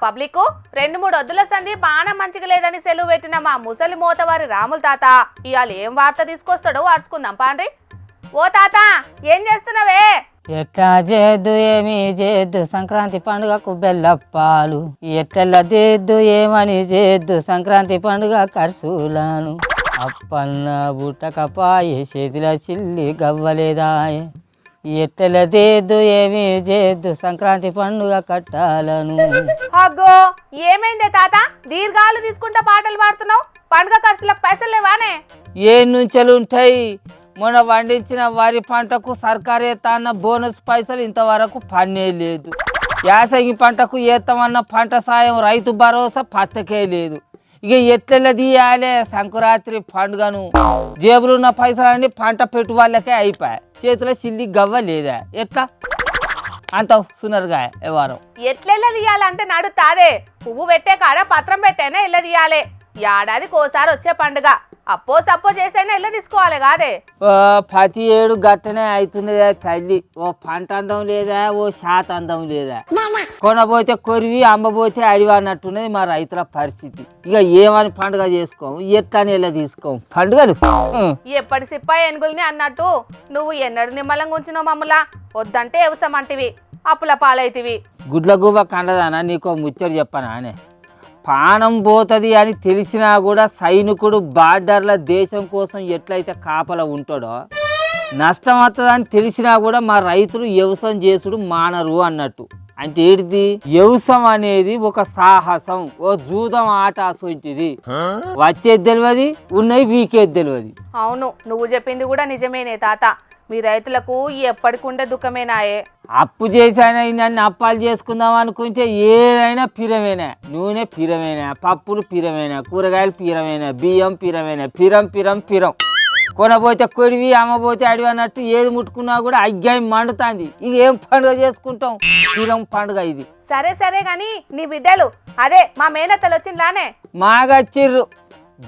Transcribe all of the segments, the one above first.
Public 2-3 వద్దుల సంధి బాణం మంచిగా లేదని సెలవు పెట్టిన మా ముసలి మోతవారి రాముల తాత ఇవాళ ఏం వార్త తీసుకొస్తాడో వార్చుకుందాం పాండ్రి. ఓ తాత ఏం చేస్తున్నావే? ఎట్లా చేద్దు ఏమి చేద్దు సంక్రాంతి పండుగకు బెల్లప్పాలు, ఎట్లా చేద్దు ఏమని చేద్దు సంక్రాంతి పండుగ ఖర్చులను, అప్పన్న బుట్టకపాయే చేతిల చిల్లి గవ్వలేదాయే, ఎట్టెల చేద్దు ఏమి చేద్దు సంక్రాంతి పండుగ కట్టాలను. అగ్గో ఏమైందే తాత దీర్ఘాలు తీసుకుంటా పాటలు పాడుతున్నావు? పండుగ ఖర్చులకు పైసలు లేవానే? ఏ నుంచెలు ఉంటాయి? మొన్న పండించిన వరి పంటకు సర్కారు ఎత్తాన్న బోనస్ పైసలు ఇంతవరకు పన్నే లేదు. యాసంగి పంటకు ఏత్తమన్న పంట సాయం రైతు భరోసా పత్తకే లేదు. ఇక ఎట్లా తీయాలే సంక్రాంతి పండుగను? జేబులున్న పైసలన్నీ పంట పెట్టుబడులకే అయిపోయాయి, చేతిలో చిల్లి గవ్వ లేదా. ఎట్లా అంత సునరుగా వ్యవహారం? ఎట్లెల్ల తీయాలంటే నడుతాదే, పువ్వు పెట్టే కాడ పత్రం పెట్టేనే ఇళ్ళ తీయాలి. ఏడాదికి ఓసారి వచ్చే పండుగ, అప్పో సప్పో చేసైనా ఇళ్ళ తీసుకోవాలి కాదే. ప్రతి ఏడు గట్టనే అవుతున్నదే తల్లి. ఓ పంట అందం లేదా, ఓ శాత అందం లేదా. కొనబోతే కొరివి అమ్మబోతే అడివి అన్నట్టున్నది మా రైతుల పరిస్థితి. ఇక ఏమని పండుగ చేసుకోము, ఎట్లని ఇలా తీసుకోము పండుగలు. ఎప్పటి సిప్ప ఏనుగుల్ని అన్నట్టు నువ్వు ఎన్నడు నిమ్మలంగా ఉంచినావు మమ్మలా? వద్దంటే ఎవసమంటివి, అప్పుల పాలైతివి. గుడ్ల గుబ కండదానా నీకో ముచ్చట చెప్పనా అనే? ప్రాణం పోతుంది అని తెలిసినా కూడా సైనికుడు బార్డర్ల దేశం కోసం ఎట్లయితే కాపలా ఉంటాడో, నష్టం వస్తుందని తెలిసినా కూడా మా రైతులు వ్యవసాయం చేసుడు మానరు అన్నట్టు. అంటే ఏంటిది? వ్యవసాయం అనేది ఒక సాహసం, ఓ జూదం ఆట అసొంటిది. వచ్చేది తెలియదు, ఉన్నది వీకేది తెలియదు. అవును, నువ్వు చెప్పింది కూడా నిజమేనే తాత. మీ రైతులకు ఎప్పటికుండే దుఃఖమేనాయే. అప్పు చేసానా నన్ను అప్పాలు చేసుకుందాం అనుకుంటే ఏదైనా పిరమేనా, నూనె పిరమేనా, పప్పులు పిరమేనా, కూరగాయలు పిరమేనా, బియ్యం పిరమేనా, పిరం. కొనబోతే కొడివి అమ్మబోతే అడివి అన్నట్టు ఏది ముట్టుకున్నా కూడా అగ్గాయి మండుతుంది. ఇక ఏం పండుగ చేసుకుంటాం? పిరం పండుగ ఇది. సరే సరే గాని నీ బిడ్డలు అదే మా మేనత్తలు వచ్చిందానే? మాగచ్చిర్రు.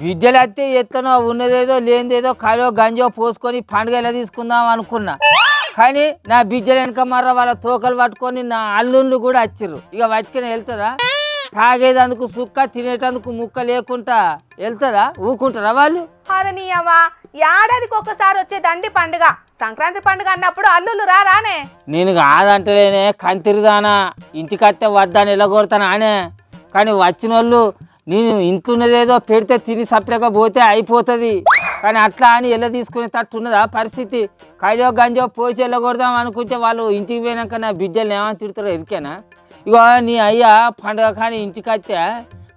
బిడ్డలు వస్తే ఎట్లనో ఉన్నదేదో లేనిదేదో కలో గంజో పోసుకొని పండుగ ఎలా తీసుకుందాం అనుకున్నా. కానీ నా బిడ్డలు వెనక మర్ర వాళ్ళ తోకలు పట్టుకొని నా అల్లుళ్ళు కూడా వచ్చిర్రు. ఇక వచ్చుకొని వెళ్తుందా? తాగేదందుకు సుక్క, తినేటందుకు ముక్క లేకుండా వెళ్తుందా? ఊకుంటారా వాళ్ళు? అరే నీ అవ్వ, ఏడాదికి ఒక్కసారి వచ్చే దండి పండుగ సంక్రాంతి పండుగ అన్నప్పుడు అల్లుళ్ళు రానే? నేను కాదంటలేనే కంతిరిదానా, ఇంటికత్తే వద్దని ఎలగొడతానా అనే. కానీ వచ్చిన వాళ్ళు నేను ఇంట్లోన్నదేదో పెడితే తిని సపరేగా పోతే అయిపోతుంది. కానీ అట్లా అని ఎలా తీసుకునే తట్టున్నదా పరిస్థితి? కైలో గంజో పోసి వెళ్ళకూడదాం అనుకుంటే వాళ్ళు ఇంటికి పోయినాక నా బిడ్డలు ఏమని తిడతారో ఎరికేనా? ఇగో నీ అయ్యా పండుగ కానీ ఇంటికి వస్తే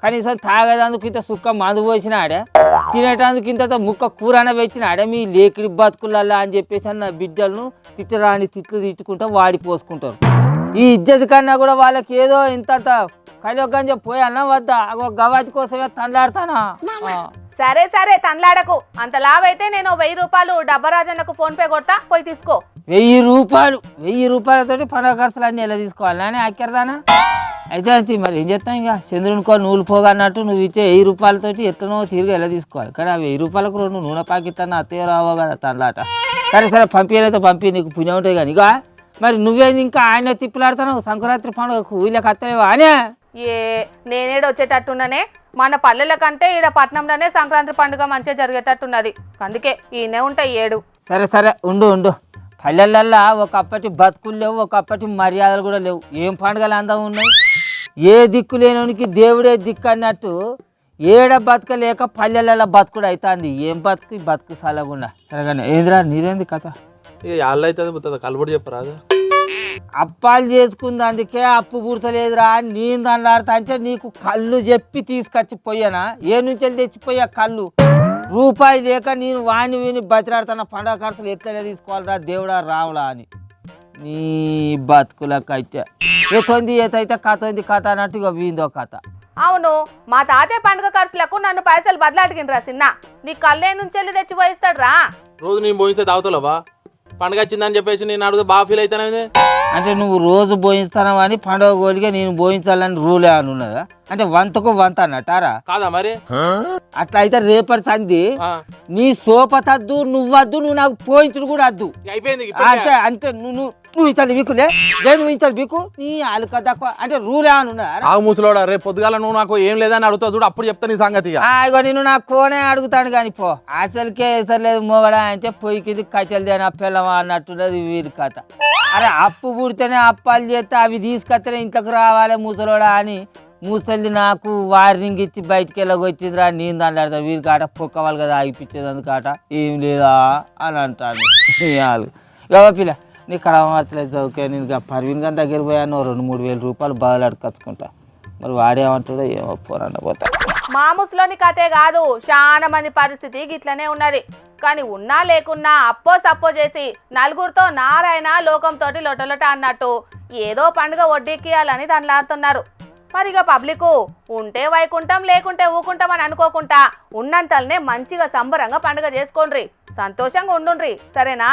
కనీసం తాగేదందుకు ఇంత సుక్క మందు పోసినాడే, తినేటందుకు ఇంత ముక్క కూరన పెట్టినాడే. మీ లేకిడి బతుకులల్లా అని చెప్పేసి నా బిడ్డలను తిట్టరాని తిట్లు తిట్టుకుంటా వాడిపోసుకుంటారు. ఈ ఇజ్జత్ కన్నా కూడా వాళ్ళకి ఏదో ఇంత కైలో గంజ పోయి అన్న వద్దా అగో గవాజి కోసమే తండ్లాడతానా? సరే సరే తన్లాడకు. అంత లాభైతే నేను 1000 రూపాయలు డబ్బరాజన్నకు ఫోన్ పే కొడతా, పోయి తీసుకో. 1000 రూపాయలు? 1000 రూపాయలతోటి పండుగ ఖర్చులు అన్నీ ఎలా తీసుకోవాలి నానే అక్కర్దానా? అయితే మరి ఏం చేస్తాం? ఇక చంద్రునికో నూలు పోగా అన్నట్టు నువ్వు ఇచ్చే 1000 రూపాయలతోటి ఎట్లనో తిరిగి ఎలా తీసుకోవాలి. కానీ ఆ 1000 రూపాయలకు 2 నూనె పాకిస్తాను అత్తయ్య రావో కదా తండ్లాట. సరే పంపించలేదో పంపి, నీకు పుణ్యం ఉంటుంది. కానీ ఇక మరి నువ్వేది ఇంకా ఆయన తిప్పులాడుతావు సంక్రాంతి పండుగకు వీళ్ళకి అత్తలేవా అనే? నేనేడు వచ్చేటట్టున్నానే. మన పల్లెల కంటే ఈడ పట్నంలోనే సంక్రాంతి పండుగ మంచిగా జరిగేటట్టున్నది, అందుకే ఈయనే ఉంటాయి 7. సరే ఉండు. పల్లెలల్లా ఒకప్పటి బతుకులు లేవు, ఒకప్పటి మర్యాదలు కూడా లేవు. ఏం పండుగలు అందం ఉన్నాయి? ఏ దిక్కు లేనికి దేవుడే దిక్కు అన్నట్టు ఏడ బతకలేక పల్లెలలో బతుకుడు అవుతుంది. ఏం బతుకు సలగుండా. సరేగానే ఏంద్రా నీదేంది కథ? కలబడి చెప్పరాదు. అప్పాలు చేసుకుంది అందుకే అప్పు పుడతలేదురా అని నేను దండాడుతా అంటే నీకు కళ్ళు చెప్పి తీసుకొచ్చి పోయానా? ఏ నుంచి తెచ్చిపోయా కళ్ళు? రూపాయి లేక నేను వాణి విని బతిరాడుతున్న పండుగ ఖర్చులు ఎట్లా తీసుకోవాలరా దేవుడా రావులా అని. నీ బతుకులకైతే ఏతైతే కథ అన్నట్టు ఇక వీందో కథ. అవును, మా తాతయ్య పండుగ ఖర్చులకు నన్ను పైసలు బదలాడిగినరా సిన్న. నీ కళ్ళే నుంచి తెచ్చి పోయిస్తాడు రా. రోజు నేను పోయిస్తే తాగుతావా? పండుగ వచ్చిందని చెప్పేసి నేను అడుగు బాగా ఫీల్ అవుతానే. అంటే నువ్వు రోజు పోయిస్తాను అని పండుగ గోలిగా నేను పోయించాలని రూల్ ఏమైనా ఉన్నదా? అంటే వంతకు వంత అన్నట్టారా? కాదా మరి? అట్లా అయితే రేపటి సంది నీ సోపతద్దు, నువ్వద్దు, నువ్వు నాకు పోయించుడు కూడా వద్దు. అయిపోయింది అంతే. నువ్వు నువ్వు ఇంత వీకులే నువ్వు ఇంత వీకు నీ అలుక తక్కువ అంటే రూల్ ఏమన్నా ఉన్నదా ఆగు ముసలోడా, రేపు పొద్దుగాల నువ్వు నాకు ఏం లేదని అడుగుతావు చూడు, అప్పుడు చెప్తా నీ సంగతి. ఇగో నేను నా కోనే అడుగుతాను కానీ పో అసలుకే ఎసరలేదు మోగడా అంటే పొయ్యి కింది కచ్చలు దేని అప్పెళ్ళమా అన్నట్టున్నది వీరి కథ. అరే అప్పు పుడితేనే అప్పాలు చేస్తే అవి తీసుకొస్తేనే ఇంట్లోకి రావాలి ముసలోడా అని ముసలి నాకు వార్నింగ్ ఇచ్చి బయటికి వెళ్ళగొచ్చిందిరా నేను దాన్ని అడతా వీరి కాట పొక్క వాళ్ళు కదా ఆగిపించేది అందుకాట ఏం లేదా అని అంటాను. ఇక పిల్ల నీ కడమర్తలేదు చదువుకే నేను పర్వీన్ గారి దగ్గర పోయాను 2-3 వేల రూపాయలు బాధలు అడకచ్చుకుంటా. మరి వాడేమంటాడో ఏమో పోరన్న పోతా. మా ముసలోని కథే కాదు చాలా మంది పరిస్థితి గిట్లనే ఉన్నది. కానీ ఉన్నా లేకున్నా అప్పో సప్పో చేసి నలుగురితో నారాయణ లోకంతో లొటలొట అన్నట్టు ఏదో పండుగ వడ్డీకియాలని దండలాడుతున్నారు. మరిగా పబ్లిక్ ఉంటే వైకుంఠం లేకుంటే ఊకుంటాం అని అనుకోకుండా ఉన్నంతల్నే మంచిగా సంబరంగా పండుగ చేసుకోండ్రి, సంతోషంగా ఉండుండ్రి, సరేనా?